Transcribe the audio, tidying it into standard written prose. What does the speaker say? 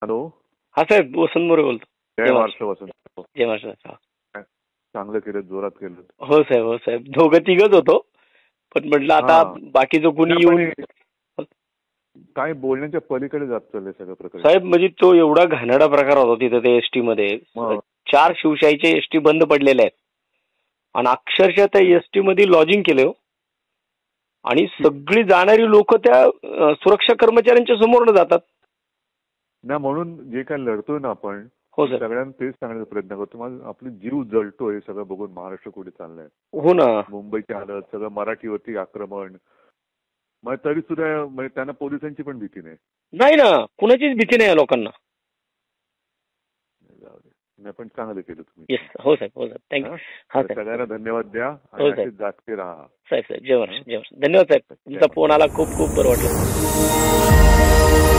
Hello. हा साहेब, वसंत मोरे बोलतो. जय महाराष्ट्र वसंत. जय महाराष्ट्र. चांगलं केलं, जोरात केलं. हो साहेब, हो साहेब, दोघं तिघच होतो, पण म्हटलं आता बाकीचं कुणी येऊन काय बोलण्याच्या पलीकडे जात चाललंय सगळं प्रकार साहेब. म्हणजे तो एवढा घाणेरडा प्रकार होता तिथे ते एसटी मध्ये. 4 शिवशाहीचे एसटी बंद पडलेले आहेत आणि अक्षरशः त्या एसटी मध्ये लॉजिंग केलं आणि सगळी जाणारी लोक त्या सुरक्षा कर्मचाऱ्यांच्या समोरनं जातात ना. म्हणून जे काय लढतोय ना आपण, हो सर, सगळ्यांना तेच सांगण्याचा प्रयत्न करतो. आपली जीव जळतोय सगळं बघून. महाराष्ट्र कुठे चाललंय. हो ना. मुंबईची हालत, सगळं मराठीवरती आक्रमण. मग तरी सुद्धा म्हणजे त्यांना पोलिसांची पण भीती नाही ना, कुणाचीच भीती नाही लोकांना. पण चांगलं केलं तुम्ही. येस. हो साहेब, हो साहेब, थँक्यू. हा साहेब, सगळ्यांना धन्यवाद द्या आणि जागते राहा. साहेब. साहेब, जय महाराष्ट्र. धन्यवाद साहेब. तुमचा फोन आला, खूप खूप बरं वाटलं.